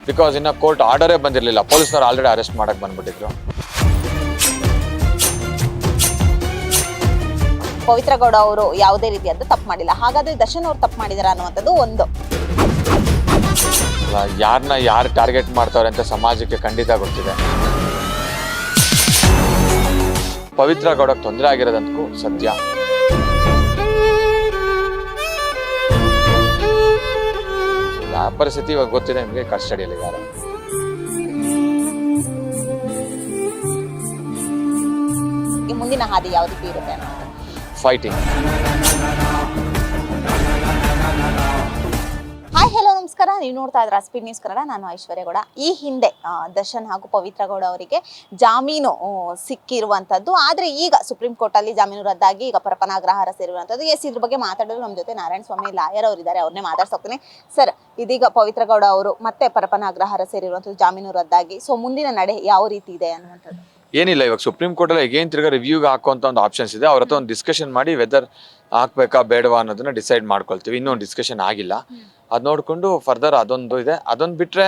Because ಇನ್ನು court ಆರ್ಡರೇ ಬಂದಿರಲಿಲ್ಲ. ಪೊಲೀಸ್ನವ್ರು ಆಲ್ರೆಡಿ ಅರೆಸ್ಟ್ ಮಾಡಕ್ಕೆ ಬಂದ್ಬಿಟ್ಟಿದ್ರು. ಪವಿತ್ರ ಗೌಡ ಅವರು ಯಾವುದೇ ರೀತಿಯಾದ ತಪ್ಪು ಮಾಡಿಲ್ಲ. ಹಾಗಾದ್ರೆ ದರ್ಶನ್ ಅವ್ರು ತಪ್ಪು ಮಾಡಿದಾರ ಅನ್ನುವಂಥದ್ದು ಒಂದು. ಯಾರನ್ನ ಯಾರು ಟಾರ್ಗೆಟ್ ಮಾಡ್ತಾವ್ರೆ ಅಂತ ಸಮಾಜಕ್ಕೆ ಖಂಡಿತ ಗೊತ್ತಿದೆ. ಪವಿತ್ರ ಗೌಡಕ್ಕೆ ತೊಂದರೆ ಆಗಿರೋದಂತೂ ಸತ್ಯ. ಆ ಪರಿಸ್ಥಿತಿ ಇವಾಗ ಗೊತ್ತಿದೆ ನಿಮಗೆ, ಕಸ್ಟಡಿಯಲ್ಲಿದ್ದಾರೆ. ಮುಂದಿನ ಹಾದಿ ಯಾವ ರೀತಿ ಇರುತ್ತೆ? ಫೈಟಿಂಗ್. ಹಾಯ್, ಹಲೋ, ನಮಸ್ಕಾರ. ನೀವು ನೋಡ್ತಾ ಇದ್ರ ಸ್ಪೀಡ್ ನ್ಯೂಸ್ ಕನ್ನಡ. ನಾನು ಐಶ್ವರ್ಯ ಗೌಡ. ಈ ಹಿಂದೆ ದರ್ಶನ್ ಹಾಗೂ ಪವಿತ್ರ ಗೌಡ ಅವರಿಗೆ ಜಾಮೀನು ಸಿಕ್ಕಿರುವಂತದ್ದು. ಆದ್ರೆ ಈಗ ಸುಪ್ರೀಂ ಕೋರ್ಟ್ ಅಲ್ಲಿ ಜಾಮೀನು ರದ್ದಾಗಿ ಈಗ ಪರಪನಾಗ್ರಹಾರ ಸೇರಿರುವಂತದ್ದು. ಇದ್ರ ಬಗ್ಗೆ ಮಾತಾಡಲು ನಮ್ಮ ಜೊತೆ ನಾರಾಯಣ ಸ್ವಾಮಿ ಲಾಯರ್ ಅವರು ಇದ್ದಾರೆ. ಅವ್ರನ್ನೇ ಮಾತಾಡ್ಸೋಗ್ತೀನಿ. ಸರ್, ಇದೀಗ ಪವಿತ್ರ ಗೌಡ ಅವರು ಮತ್ತೆ ಪರಪನಾಗ್ರಹಾರ ಸೇರಿರುವಂತದ್ದು, ಜಾಮೀನು ರದ್ದಾಗಿ. ಸೊ ಮುಂದಿನ ನಡೆ ಯಾವ ರೀತಿ ಇದೆ ಅನ್ನುವಂಥದ್ದು? ಏನಿಲ್ಲ, ಇವಾಗ ಸುಪ್ರೀಂ ಕೋರ್ಟ್ ಅಲ್ಲಿ ಏನ್ ತಿರ್ಗಾ ರಿವ್ಯೂಗೆ ಹಾಕುವಂತ ಒಂದು ಆಪ್ಷನ್ಸ್ ಇದೆ. ಅವ್ರ ಹತ್ರ ಒಂದು ಡಿಸ್ಕಷನ್ ಮಾಡಿ ವೆದರ್ ಹಾಕ್ಬೇಕಾ ಬೇಡವಾ ಅನ್ನೋದನ್ನ ಡಿಸೈಡ್ ಮಾಡ್ಕೊಳ್ತೀವಿ. ಇನ್ನೊಂದು ಡಿಸ್ಕಷನ್ ಆಗಿಲ್ಲ. ಅದ್ ನೋಡ್ಕೊಂಡು ಫರ್ದರ್ ಅದೊಂದು ಇದೆ. ಅದೊಂದು ಬಿಟ್ರೆ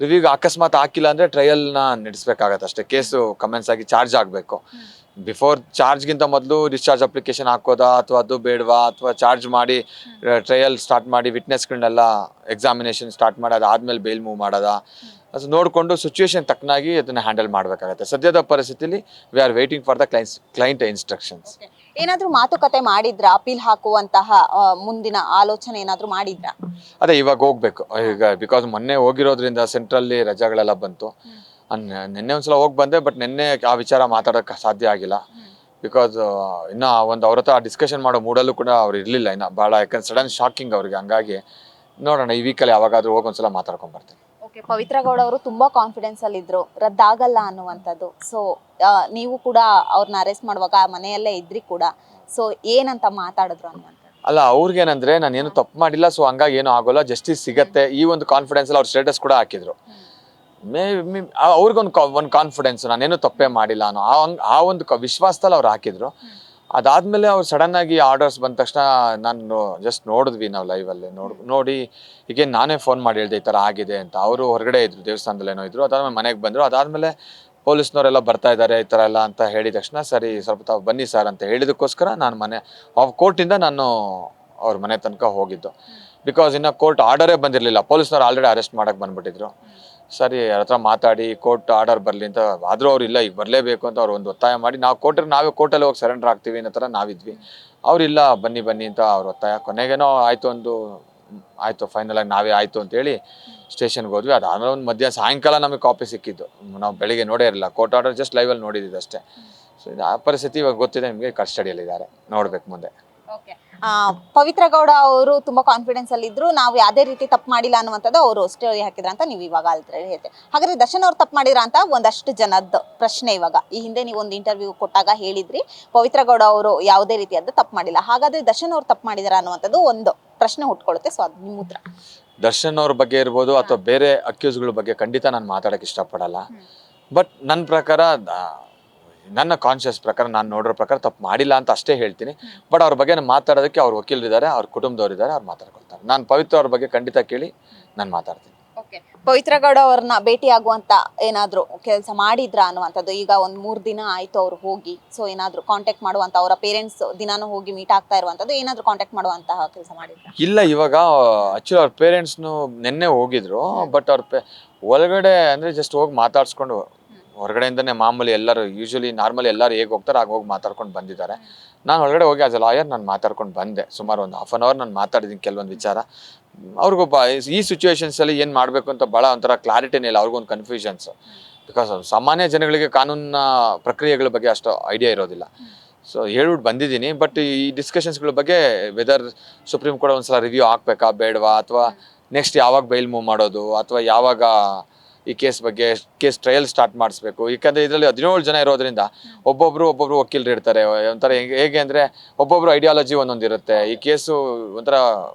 ರಿವ್ಯೂಗೆ ಅಕಸ್ಮಾತ್ ಹಾಕಿಲ್ಲ ಅಂದ್ರೆ ಟ್ರಯಲ್ನ ನಡೆಸಬೇಕಾಗತ್ತೆ ಅಷ್ಟೇ. ಕೇಸು ಕಮೆನ್ಸ್ ಆಗಿ ಚಾರ್ಜ್ ಆಗಬೇಕು. ಬಿಫೋರ್ ಚಾರ್ಜ್ಗಿಂತ ಮೊದಲು ಡಿಸ್ಚಾರ್ಜ್ ಅಪ್ಲಿಕೇಶನ್ ಹಾಕೋದಾ ಅಥವಾ ಅದು ಬೇಡವಾ, ಅಥವಾ ಚಾರ್ಜ್ ಮಾಡಿ ಟ್ರಯಲ್ ಸ್ಟಾರ್ಟ್ ಮಾಡಿ ವಿಟ್ನೆಸ್ಗಳನ್ನೆಲ್ಲ ಎಕ್ಸಾಮಿನೇಷನ್ ಸ್ಟಾರ್ಟ್ ಮಾಡಿ ಅದಾದ್ಮೇಲೆ ಬೇಲ್ ಮೂವ್ ಮಾಡೋದಾ, ಅದು ನೋಡಿಕೊಂಡು ಸಿಚುವೇಶನ್ ತಕ್ಕನಾಗಿ ಅದನ್ನ ಹ್ಯಾಂಡಲ್ ಮಾಡಬೇಕಾಗತ್ತೆ. ಸದ್ಯದ ಪರಿಸ್ಥಿತಿಲಿ we are waiting for the client instructions. ಏನಾದ್ರೂ ಮಾತುಕತೆ ಮಾಡಿದ್ರ? ಅಪೀಲ್ ಹಾಕುವಂತಹ ಮುಂದಿನ ಆಲೋಚನೆ ಏನಾದ್ರೂ ಮಾಡಿದ್ರ? ಅದೇ ಇವಾಗ ಹೋಗ್ಬೇಕು ಈಗ, ಬಿಕಾಸ್ ಮೊನ್ನೆ ಹೋಗಿರೋದ್ರಿಂದ ಸೆಂಟ್ರಲ್ಲಿ ರಜೆಗಳೆಲ್ಲ ಬಂತು. ನಿನ್ನೆ ಒಂದ್ಸಲ ಹೋಗಿ ಬಂದೆ, ಬಟ್ ನಿನ್ನೆ ಆ ವಿಚಾರ ಮಾತಾಡೋಕೆ ಸಾಧ್ಯ ಆಗಿಲ್ಲ. ಬಿಕಾಸ್ ಇನ್ನ ಒಂದು ಅವ್ರ ಹತ್ರ ಡಿಸ್ಕಷನ್ ಮಾಡೋ ಮೂಡಲ್ಲೂ ಕೂಡ ಅವ್ರು ಇರಲಿಲ್ಲ ಇನ್ನ ಭಾಳ. ಯಾಕಂದ್ರೆ ಸಡನ್ ಶಾಕಿಂಗ್ ಅವ್ರಿಗೆ. ಹಂಗಾಗಿ ನೋಡೋಣ ಈ ವೀಕಲ್ಲಿ ಯಾವಾಗಾದ್ರೂ ಹೋಗಿ ಒಂದ್ಸಲ ಮಾತಾಡ್ಕೊಂಡ್ ಬರ್ತೀನಿ. ಓಕೆ, ಪವಿತ್ರ ಗೌಡ ಅವರು ತುಂಬಾ ಕಾನ್ಫಿಡೆನ್ಸ್ ಅಲ್ಲಿ ಇದ್ರು, ರದ್ದಾಗಲ್ಲ ಅನ್ನುವಂಥದ್ದು. ಸೊ ನೀವು ಕೂಡ ಅವ್ರನ್ನ ಅರೆಸ್ಟ್ ಮಾಡುವಾಗ ಮನೆಯಲ್ಲೇ ಇದ್ರಿ ಕೂಡ. ಸೊ ಏನಂತ ಮಾತಾಡಿದ್ರು ಅನ್ನುವಂಥದ್ದು? ಅಲ್ಲ, ಅವ್ರಿಗೇನಂದ್ರೆ ನಾನು ಏನು ತಪ್ಪು ಮಾಡಿಲ್ಲ, ಸೊ ಹಂಗಾಗಿ ಏನೂ ಆಗೋಲ್ಲ, ಜಸ್ಟಿಸ್ ಸಿಗತ್ತೆ, ಈ ಒಂದು ಕಾನ್ಫಿಡೆನ್ಸ್ ಅಲ್ಲಿ ಅವ್ರ ಸ್ಟೇಟಸ್ ಕೂಡ ಹಾಕಿದ್ರು. ಅವ್ರಿಗೊಂದು ಕಾನ್ಫಿಡೆನ್ಸ್, ನಾನೇನು ತಪ್ಪೇ ಮಾಡಿಲ್ಲ ಅನ್ನೋ ಆ ಒಂದು ವಿಶ್ವಾಸದಲ್ಲಿ ಅವ್ರು ಹಾಕಿದ್ರು. ಅದಾದ್ಮೇಲೆ ಅವ್ರು ಸಡನ್ ಆಗಿ ಆರ್ಡರ್ಸ್ ಬಂದ ತಕ್ಷಣ ನಾನು ಜಸ್ಟ್ ನೋಡಿದ್ವಿ ನಾವು ಲೈವಲ್ಲಿ. ನೋಡಿ ಈಗ ನಾನೇ ಫೋನ್ ಮಾಡಿ ಹೇಳ್ದೆ ಈ ಥರ ಆಗಿದೆ ಅಂತ. ಅವರು ಹೊರಗಡೆ ಇದ್ರು, ದೇವಸ್ಥಾನದಲ್ಲೇನೋ ಇದ್ರು. ಅದಾದ್ಮೇಲೆ ಮನೆಗೆ ಬಂದರು. ಅದಾದ್ಮೇಲೆ ಪೊಲೀಸ್ನವರೆಲ್ಲ ಬರ್ತಾ ಇದ್ದಾರೆ ಈ ಥರ ಎಲ್ಲ ಅಂತ ಹೇಳಿದ ತಕ್ಷಣ ಸರಿ ಸ್ವಲ್ಪ ತಾವು ಬನ್ನಿ ಸರ್ ಅಂತ ಹೇಳಿದಕ್ಕೋಸ್ಕರ ನಾನು ಕೋರ್ಟಿಂದ ನಾನು ಅವ್ರ ಮನೆ ತನಕ ಹೋಗಿದ್ದು. ಬಿಕಾಸ್ ಇನ್ನು ಕೋರ್ಟ್ ಆರ್ಡರೇ ಬಂದಿರಲಿಲ್ಲ. ಪೊಲೀಸ್ನವ್ರು ಆಲ್ರೆಡಿ ಅರೆಸ್ಟ್ ಮಾಡಕ್ಕೆ ಬಂದ್ಬಿಟ್ಟಿದ್ರು. ಸರಿ ಅವ್ರ ಹತ್ರ ಮಾತಾಡಿ ಕೋರ್ಟ್ ಆರ್ಡರ್ ಬರಲಿ ಅಂತ. ಆದರೂ ಅವ್ರು ಇಲ್ಲ, ಈಗ ಬರಲೇಬೇಕು ಅಂತ ಅವ್ರು ಒಂದು ಒತ್ತಾಯ ಮಾಡಿ, ನಾವೇ ಕೋರ್ಟಲ್ಲಿ ಹೋಗಿ ಸರೆಂಡರ್ ಆಗ್ತೀವಿ ಅನ್ನೋ ಥರ ನಾವಿದ್ವಿ. ಅವ್ರಿಲ್ಲ, ಬನ್ನಿ ಅಂತ ಅವ್ರ ಒತ್ತಾಯ. ಕೊನೆಗೇನೋ ಆಯಿತು ಫೈನಲ್ ಆಗಿ ನಾವೇ ಆಯಿತು ಅಂತೇಳಿ ಸ್ಟೇಷನ್ಗೆ ಹೋದ್ವಿ. ಅದಾದ್ಮೇಲೆ ಒಂದು ಮಧ್ಯಾಹ್ನ ಸಾಯಂಕಾಲ ನಮಗೆ ಕಾಪಿ ಸಿಕ್ಕಿದ್ದು. ನಾವು ಬೆಳಿಗ್ಗೆ ನೋಡೇ ಇರಲಿಲ್ಲ. ಕೋರ್ಟ್ ಆರ್ಡರ್ ಜಸ್ಟ್ ಲೈವಲ್ಲಿ ನೋಡಿದ್ದು ಅಷ್ಟೇ. ಸೊ ಆ ಪರಿಸ್ಥಿತಿ ಇವಾಗ ಗೊತ್ತಿದೆ ನಿಮಗೆ, ಕಸ್ಟಡಿಯಲ್ಲಿದ್ದಾರೆ. ನೋಡ್ಬೇಕು ಮುಂದೆ. ಪವಿತ್ರ ಗೌಡ ಅವರು ತುಂಬಾ ಕಾನ್ಫಿಡೆನ್ಸ್ ಅಲ್ಲಿ ಇದ್ರು, ನಾವು ಯಾವುದೇ ರೀತಿ ತಪ್ಪು ಮಾಡಿಲ್ಲ ಅನ್ನುವಂಥದ್ದು ಅವರು ಸ್ಟೋರಿ ಹಾಕಿದ್ರ ಅಂತ ನೀವು ಇವಾಗ ಹೇಳ್ತೀವಿ. ಹಾಗಾದ್ರೆ ದರ್ಶನ್ ಅವ್ರು ತಪ್ಪು ಮಾಡಿದ್ರ ಅಂತ ಒಂದಷ್ಟು ಜನದ ಪ್ರಶ್ನೆ ಇವಾಗ. ಈ ಹಿಂದೆ ನೀವು ಒಂದು ಇಂಟರ್ವ್ಯೂ ಕೊಟ್ಟಾಗ ಹೇಳಿದ್ರಿ ಪವಿತ್ರ ಗೌಡ ಅವರು ಯಾವುದೇ ರೀತಿಯಾದ ತಪ್ಪು ಮಾಡಿಲ್ಲ. ಹಾಗಾದ್ರೆ ದರ್ಶನ್ ಅವ್ರು ತಪ್ಪು ಮಾಡಿದಾರ ಅನ್ನುವಂಥದ್ದು ಒಂದು ಪ್ರಶ್ನೆ ಹುಟ್ಕೊಳ್ಳುತ್ತೆ. ಸೊ ಅದು ನಿಮ್ಮ ಉತ್ತರ. ದರ್ಶನ್ ಅವ್ರ ಬಗ್ಗೆ ಇರ್ಬೋದು ಅಥವಾ ಬೇರೆ ಅಕ್ಯೂಸ್ಗಳ ಬಗ್ಗೆ ಖಂಡಿತ ನಾನು ಮಾತಾಡಕ್ಕೆ ಇಷ್ಟಪಡಲ್ಲ. ಬಟ್ ನನ್ನ ಪ್ರಕಾರ, ನನ್ನ ಕಾನ್ಷಿಯಸ್ ಪ್ರಕಾರ, ನಾನು ನೋಡಿರೋ ಪ್ರಕಾರ ತಪ್ಪು ಮಾಡಿಲ್ಲ ಅಂತ ಅಷ್ಟೇ ಹೇಳ್ತೀನಿ. ಬಟ್ ಅವ್ರ ಬಗ್ಗೆ ಮಾತಾಡೋದಕ್ಕೆ ಅವ್ರ ವಕೀಲರಿದ್ದಾರೆ, ಅವ್ರ ಕುಟುಂಬದವರಿದ್ದಾರೆ, ಅವ್ರು ಮಾತಾಡ್ಕೊಳ್ತಾರೆ. ನಾನು ಪವಿತ್ರ ಅವ್ರ ಬಗ್ಗೆ ಖಂಡಿತ ಕೇಳಿ ನಾನು ಮಾತಾಡ್ತೀನಿ. ಪವಿತ್ರ ಗೌಡ ಅವ್ರನ್ನ ಭೇಟಿ ಆಗುವಂತ ಏನಾದ್ರು ಕೆಲಸ ಮಾಡಿದ್ರ ಅನ್ನುವಂಥದ್ದು? ಈಗ ಒಂದ್ 3 ದಿನ ಆಯ್ತು ಅವ್ರು ಹೋಗಿ. ಸೊ ಏನಾದ್ರು ಕಾಂಟ್ಯಾಕ್ಟ್ ಮಾಡುವಂತ, ಅವರ ಪೇರೆಂಟ್ಸ್ ದಿನಾನು ಹೋಗಿ ಮೀಟ್ ಆಗ್ತಾ ಇರುವಂತದ್ದು, ಏನಾದ್ರು ಕಾಂಟ್ಯಾಕ್ಟ್ ಮಾಡುವಂತಹ ಕೆಲಸ ಮಾಡಿದ್ರ? ಇಲ್ಲ, ಇವಾಗ ಆಕ್ಚುಲಿ ಅವ್ರ ಪೇರೆಂಟ್ಸ್ನು ನಿನ್ನೆ ಹೋಗಿದ್ರು. ಬಟ್ ಅವ್ರ ಒಳಗಡೆ ಅಂದ್ರೆ ಜಸ್ಟ್ ಹೋಗಿ ಮಾತಾಡ್ಸ್ಕೊಂಡು, ಹೊರಗಡೆಯಿಂದನೇ ಮಾಮೂಲಿ ಎಲ್ಲರೂ ಯೂಶಲಿ ನಾರ್ಮಲಿ ಎಲ್ಲರೂ ಹೇಗೆ ಹೋಗ್ತಾರೆ ಆಗ ಹೋಗಿ ಮಾತಾಡ್ಕೊಂಡು ಬಂದಿದ್ದಾರೆ. ನಾನು ಹೊರಗಡೆ ಹೋಗಿ ಆಸ್ ಅ ಲಾಯರ್ ನಾನು ಮಾತಾಡ್ಕೊಂಡು ಬಂದೆ. ಸುಮಾರು ಒಂದು ಹಾಫ್ ಆನ್ ಅವರ್ ನಾನು ಮಾತಾಡಿದ್ದೀನಿ ಕೆಲವೊಂದು ವಿಚಾರ. ಅವ್ರಿಗೊಬ್ಬ ಈ ಸಿಚುವೇಶನ್ಸಲ್ಲಿ ಏನು ಮಾಡಬೇಕು ಅಂತ ಭಾಳ ಒಂಥರ ಕ್ಲಾರಿಟಿನೇ ಇಲ್ಲ. ಅವ್ರಿಗೊಂದು ಕನ್ಫ್ಯೂಷನ್ಸ್. ಬಿಕಾಸ್ ಸಾಮಾನ್ಯ ಜನಗಳಿಗೆ ಕಾನೂನಿನ ಪ್ರಕ್ರಿಯೆಗಳ ಬಗ್ಗೆ ಅಷ್ಟು ಐಡಿಯಾ ಇರೋದಿಲ್ಲ. ಸೊ ಹೇಳ್ಬಿಟ್ಟು ಬಂದಿದ್ದೀನಿ. ಬಟ್ ಈ ಡಿಸ್ಕಷನ್ಸ್ಗಳ ಬಗ್ಗೆ ವೆದರ್ ಸುಪ್ರೀಂ ಕೋರ್ಟ್ ಒಂದ್ಸಲ ರಿವ್ಯೂ ಹಾಕ್ಬೇಕಾ ಬೇಡವಾ, ಅಥವಾ ನೆಕ್ಸ್ಟ್ ಯಾವಾಗ ಬೈಲ್ ಮೂವ್ ಮಾಡೋದು, ಅಥವಾ ಯಾವಾಗ ಈ ಕೇಸ್ ಟ್ರಯಲ್ ಸ್ಟಾರ್ಟ್ ಮಾಡಿಸ್ಬೇಕು. ಯಾಕಂದರೆ ಇದರಲ್ಲಿ 17 ಜನ ಇರೋದ್ರಿಂದ ಒಬ್ಬೊಬ್ರು ವಕೀಲರು ಇರ್ತಾರೆ. ಒಂಥರ ಹೇಗೆ ಅಂದರೆ ಒಬ್ಬೊಬ್ರು ಐಡಿಯಾಲಜಿ ಒಂದೊಂದಿರುತ್ತೆ. ಈ ಕೇಸು ಒಂಥರ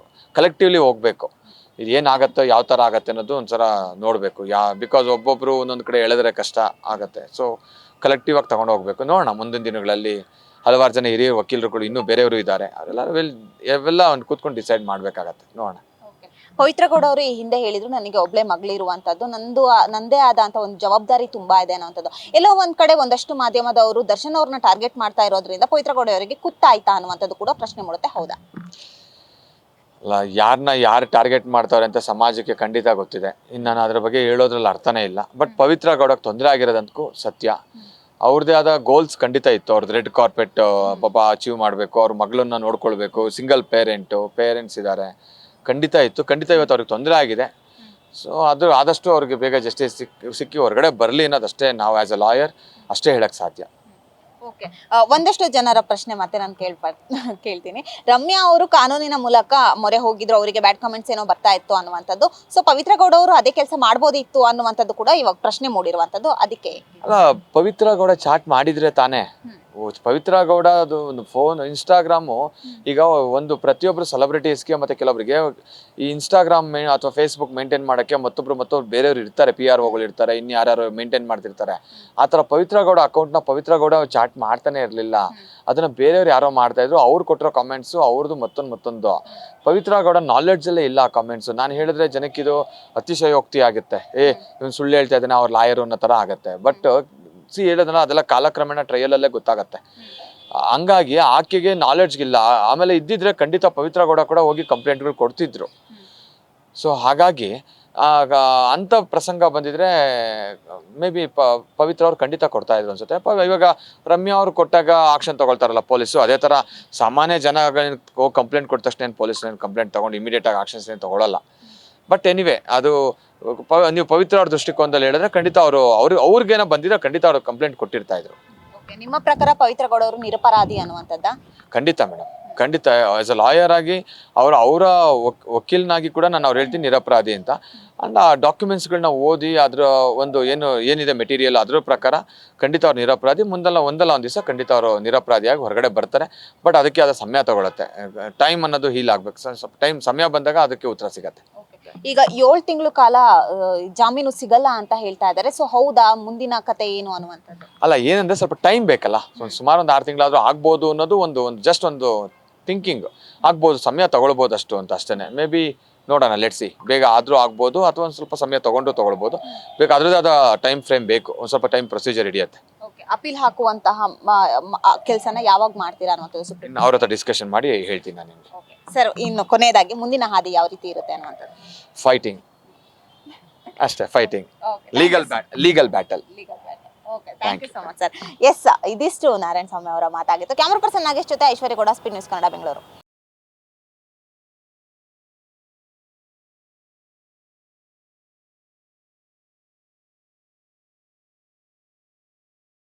ಕಲೆಕ್ಟಿವ್ಲಿ ಹೋಗಬೇಕು. ಇದು ಏನಾಗತ್ತೋ ಯಾವ ಥರ ಆಗತ್ತೆ ಅನ್ನೋದು ಒಂದ್ಸಲ ನೋಡಬೇಕು. ಬಿಕಾಸ್ ಒಬ್ಬೊಬ್ರು ಒಂದೊಂದು ಕಡೆ ಎಳೆದ್ರೆ ಕಷ್ಟ ಆಗುತ್ತೆ. ಸೊ ಕಲೆಕ್ಟಿವ್ ಆಗಿ ತಗೊಂಡು ಹೋಗ್ಬೇಕು. ನೋಡೋಣ ಮುಂದಿನ ದಿನಗಳಲ್ಲಿ ಹಲವಾರು ಜನ ಹಿರಿಯ ವಕೀಲರುಗಳು ಇನ್ನೂ ಬೇರೆಯವರು ಇದ್ದಾರೆ. ಅವೆಲ್ಲ ಒಂದು ಕೂತ್ಕೊಂಡು ಡಿಸೈಡ್ ಮಾಡಬೇಕಾಗತ್ತೆ. ನೋಡೋಣ. ಪವಿತ್ರ ಗೌಡ ಅವರು ಈ ಹಿಂದೆ ಹೇಳಿದ್ರು ನನಗೆ ಒಬ್ಳೆ ಮಗಳಿರುವಂತದ್ದು, ನಂದೇ ಆದಂತ ಒಂದು ಜವಾಬ್ದಾರಿ ತುಂಬಾ ಇದೆ ಅನ್ನೋಂಥದ್ದು. ಎಲ್ಲೋ ಒಂದ್ ಕಡೆ ಒಂದಷ್ಟು ಮಾಧ್ಯಮದವರು ದರ್ಶನ್ ಅವ್ರನ್ನ ಟಾರ್ಗೆಟ್ ಮಾಡ್ತಾ ಇರೋದ್ರಿಂದ ಪವಿತ್ರ ಗೌಡ ಅವರಿಗೆ ಕುತ್ತಾಯ್ತಾ ಅನ್ನುವಂಥದ್ದು ಕೂಡ ಪ್ರಶ್ನೆ ಮೂಡುತ್ತೆ. ಹೌದಾ? ಅಲ್ಲ, ಯಾರು ಟಾರ್ಗೆಟ್ ಮಾಡ್ತಾವ್ರೆ ಅಂತ ಸಮಾಜಕ್ಕೆ ಖಂಡಿತ ಗೊತ್ತಿದೆ. ಇನ್ನು ನಾನು ಅದ್ರ ಬಗ್ಗೆ ಹೇಳೋದ್ರಲ್ಲಿ ಅರ್ಥನೇ ಇಲ್ಲ. ಬಟ್ ಪವಿತ್ರ ಗೌಡಕ್ಕೆ ತೊಂದರೆ ಆಗಿರೋದಂತೂ ಸತ್ಯ. ಅವ್ರದ್ದೇ ಆದ ಗೋಲ್ಸ್ ಖಂಡಿತ ಇತ್ತು. ಅವ್ರದ್ದು ರೆಡ್ ಕಾರ್ಪೆಟ್ ಪಾಪ ಅಚೀವ್ ಮಾಡಬೇಕು, ಅವ್ರ ಮಗಳನ್ನ ನೋಡ್ಕೊಳ್ಬೇಕು, ಸಿಂಗಲ್ ಪೇರೆಂಟ್ಸ್ ಇದ್ದಾರೆ, ಖಂಡಿತ ಇತ್ತು. ಖಂಡಿತ ಇವತ್ತು ಅವ್ರಿಗೆ ತೊಂದರೆ ಆಗಿದೆ. ಸೊ ಅದು ಆದಷ್ಟು ಅವ್ರಿಗೆ ಬೇಗ ಜಸ್ಟಿಸ್ ಸಿಕ್ಕಿ ಹೊರಗಡೆ ಬರಲಿ ಅನ್ನೋದಷ್ಟೇ ನಾವು ಆ್ಯಸ್ ಅ ಲಾಯರ್ ಅಷ್ಟೇ ಹೇಳಕ್ ಸಾಧ್ಯ. ಓಕೆ, ಒಂದಷ್ಟು ಜನರ ಪ್ರಶ್ನೆ ಮತ್ತೆ ನಾನು ಕೇಳ್ತೀನಿ. ರಮ್ಯಾ ಅವರು ಕಾನೂನಿನ ಮೂಲಕ ಮೊರೆ ಹೋಗಿದ್ರು, ಅವರಿಗೆ ಬ್ಯಾಡ್ ಕಮೆಂಟ್ಸ್ ಏನೋ ಬರ್ತಾ ಇತ್ತು ಅನ್ನುವಂಥದ್ದು. ಸೊ ಪವಿತ್ರ ಗೌಡ ಅವರು ಅದೇ ಕೆಲಸ ಮಾಡ್ಬೋದಿತ್ತು ಅನ್ನುವಂಥದ್ದು ಕೂಡ ಇವಾಗ ಪ್ರಶ್ನೆ ಮೂಡಿರುವಂಥದ್ದು. ಅದಕ್ಕೆ ಅಲ್ಲ, ಪವಿತ್ರ ಗೌಡ ಚಾಟ್ ಮಾಡಿದ್ರೆ ತಾನೇ. ಪವಿತ್ರ ಗೌಡ ಅದು ಒಂದು ಫೋನ್ ಇನ್ಸ್ಟಾಗ್ರಾಮು ಈಗ ಒಂದು ಪ್ರತಿಯೊಬ್ಬರು ಸೆಲೆಬ್ರಿಟೀಸ್ಗೆ ಮತ್ತೆ ಕೆಲವರಿಗೆ ಈ ಇನ್ಸ್ಟಾಗ್ರಾಮ್ ಅಥವಾ ಫೇಸ್ಬುಕ್ ಮೇಂಟೈನ್ ಮಾಡೋಕ್ಕೆ ಮತ್ತೊಬ್ರು ಬೇರೆಯವ್ರು ಇರ್ತಾರೆ, PROಗಳು ಇರ್ತಾರೆ, ಇನ್ಯಾರು ಮೇಂಟೈನ್ ಮಾಡ್ತಿರ್ತಾರೆ. ಆ ಥರ ಪವಿತ್ರ ಗೌಡ ಅಕೌಂಟ್ನ ಪವಿತ್ರ ಗೌಡ ಚಾಟ್ ಮಾಡ್ತಾನೆ ಇರಲಿಲ್ಲ. ಅದನ್ನ ಬೇರೆಯವ್ರು ಯಾರೋ ಮಾಡ್ತಾ ಇದ್ರು. ಅವ್ರು ಕೊಟ್ಟಿರೋ ಕಾಮೆಂಟ್ಸು ಅವ್ರದ್ದು ಮತ್ತೊಂದು. ಪವಿತ್ರ ಗೌಡ ನಾಲೆಡ್ಜಲ್ಲೇ ಇಲ್ಲ ಆ ಕಾಮೆಂಟ್ಸು. ನಾನು ಹೇಳಿದ್ರೆ ಜನಕ್ಕಿದು ಅತಿಶಯೋಕ್ತಿ ಆಗುತ್ತೆ. ಇವ್ನು ಸುಳ್ಳು ಹೇಳ್ತಾ ಇದ್ದಾನೆ, ಅವ್ರ ಲಾಯರು ಅನ್ನೋ ಥರ ಆಗುತ್ತೆ. ಬಟ್ ಹೇಳೋದನ್ನ ಅದೆಲ್ಲ ಕಾಲಕ್ರಮೇಣ ಟ್ರಯಲಲ್ಲೇ ಗೊತ್ತಾಗತ್ತೆ. ಹಂಗಾಗಿ ಆಕೆಗೆ ನಾಲೆಡ್ಜ್ಗಿಲ್ಲ. ಆಮೇಲೆ ಇದ್ದಿದ್ರೆ ಖಂಡಿತ ಪವಿತ್ರ ಗೌಡ ಕೂಡ ಹೋಗಿ ಕಂಪ್ಲೇಂಟ್ಗಳು ಕೊಡ್ತಿದ್ರು. ಸೊ ಹಾಗಾಗಿ ಆಗ ಅಂಥ ಪ್ರಸಂಗ ಬಂದಿದ್ರೆ ಮೇ ಬಿ ಪವಿತ್ರ ಅವ್ರು ಖಂಡಿತ ಕೊಡ್ತಾ ಇದ್ರು ಅನ್ಸುತ್ತೆ. ಇವಾಗ ರಮ್ಯಾ ಅವ್ರು ಕೊಟ್ಟಾಗ ಆಕ್ಷನ್ ತಗೊಳ್ತಾರಲ್ಲ ಪೊಲೀಸು, ಅದೇ ಥರ ಸಾಮಾನ್ಯ ಜನ ಹೋಗಿ ಕಂಪ್ಲೇಂಟ್ ಕೊಟ್ಟ ತಕ್ಷಣ ಪೊಲೀಸ್ ಕಂಪ್ಲೇಂಟ್ ತಗೊಂಡು ಇಮಿಡಿಯೇಟ್ ಆಗಿ ಆಕ್ಷನ್ಸ್ ಏನು ತಗೊಳ್ಳಲ್ಲ. ಬಟ್ ಎನಿವೆ ಅದು ನೀವು ಪವಿತ್ರ ಅವ್ರ ದೃಷ್ಟಿಕೋನದಲ್ಲಿ ಹೇಳಿದ್ರೆ ಖಂಡಿತ ಅವ್ರಿಗೇನೋ ಬಂದಿದ್ರೆ ಖಂಡಿತ ಅವ್ರು ಕಂಪ್ಲೇಂಟ್ ಕೊಟ್ಟಿರ್ತಾ ಇದ್ರು. ನಿಮ್ಮ ಪ್ರಕಾರ ಪವಿತ್ರ ಗೌಡ ಅವರು ನಿರಪರಾಧಿ ಅನ್ನುವಂಥದ್ದ? ಖಂಡಿತ ಮೇಡಮ್, ಖಂಡಿತ. ಆಸ್ ಅ ಲಾಯರ್ ಆಗಿ ಅವರ ವಕೀಲನಾಗಿ ಕೂಡ ನಾನು ಅವ್ರು ಹೇಳ್ತೀನಿ ನಿರಪರಾಧಿ ಅಂತ. ಅಂಡ್ ಆ ಡಾಕ್ಯುಮೆಂಟ್ಸ್ಗಳನ್ನ ಓದಿ ಅದ್ರ ಒಂದು ಏನಿದೆ ಮೆಟೀರಿಯಲ್ ಅದ್ರ ಪ್ರಕಾರ ಖಂಡಿತ ಅವ್ರು ನಿರಪರಾಧಿ. ಒಂದಲ್ಲ ಒಂದು ದಿವಸ ಖಂಡಿತ ಅವರು ನಿರಪರಾಧಿಯಾಗಿ ಹೊರಗಡೆ ಬರ್ತಾರೆ. ಬಟ್ ಅದಕ್ಕೆ ಆದ ಸಮಯ ತಗೊಳುತ್ತೆ. ಟೈಮ್ ಅನ್ನೋದು ಹೀಲ್ ಆಗ್ಬೇಕು. ಸ್ವಲ್ಪ ಸಮಯ ಬಂದಾಗ ಅದಕ್ಕೆ ಉತ್ತರ ಸಿಗತ್ತೆ. ಈಗ 7 ತಿಂಗಳು ಕಾಲ ಜಾಮೀನು ಸಿಗಲ್ಲ ಅಂತ ಹೇಳ್ತಾ ಇದ್ದಾರೆ. ಸೊ ಹೌದಾ, ಮುಂದಿನ ಕತೆ ಏನು ಅನ್ನುವಂಥದ್ದು? ಅಲ್ಲ, ಏನಂದ್ರೆ ಸ್ವಲ್ಪ ಟೈಮ್ ಬೇಕಲ್ಲ. ಸುಮಾರು ಒಂದು 6 ತಿಂಗಳಾದ್ರೂ ಆಗ್ಬೋದು ಅನ್ನೋದು ಒಂದು ಜಸ್ಟ್ ಒಂದು ಥಿಂಕಿಂಗ್. ಆಗ್ಬೋದು, ಸಮಯ ತಗೊಳ್ಬೋದು ಅಷ್ಟು ಅಂತ ಅಷ್ಟೇ. ಮೇ ಬಿ ನೋಡೋಣ, ಲೆಟ್ಸಿ. ಬೇಗ ಆದರೂ ಆಗ್ಬೋದು ಅಥವಾ ಒಂದು ಸ್ವಲ್ಪ ಸಮಯ ತಗೊಳ್ಬೋದು. ಬೇಕು ಅದ್ರದ್ದು ಆದ ಟೈಮ್ ಫ್ರೇಮ್ ಬೇಕು. ಒಂದು ಸ್ವಲ್ಪ ಟೈಮ್ ಪ್ರೊಸೀಜರ್ ಹಿಡಿಯುತ್ತೆ. ಅಪೀಲ್ ಹಾಕುವಂತಹ ಕೆಲಸನ ಯಾವಾಗ ಮಾಡ್ತೀರಾ ಅನ್ನುವಂಥದ್ದು ಸುಪ್ರೀಂ ಅವ್ರ ಹತ್ರ ಡಿಸ್ಕಷನ್ ಮಾಡಿ ಹೇಳ್ತೀನಿ ನಾನು ನಿಮಗೆ. ಸರ್, ಇನ್ನು ಕೊನೆಯದಾಗಿ ಮುಂದಿನ ಹಾದಿ ಯಾವ ರೀತಿ ಇರುತ್ತೆ ಅನ್ನುವಂಥದ್ದು? ಫೈಟಿಂಗ್ ಅಷ್ಟೇ, fighting, legal battle. Thank you so much sir. Yes, ಇದಿಷ್ಟು ನಾರಾಯಣ ಸ್ವಾಮಿ ಅವರ ಮಾತಾಗಿತ್ತು. ಕ್ಯಾಮರಾ ಪರ್ಸನ್ ನಾಗೇಶ್ ಜೊತೆ ಐಶ್ವರ್ಯ ಗೌಡ, ಸ್ಪೀಡ್ ನ್ಯೂಸ್ ಕನ್ನಡ, ಬೆಂಗಳೂರು.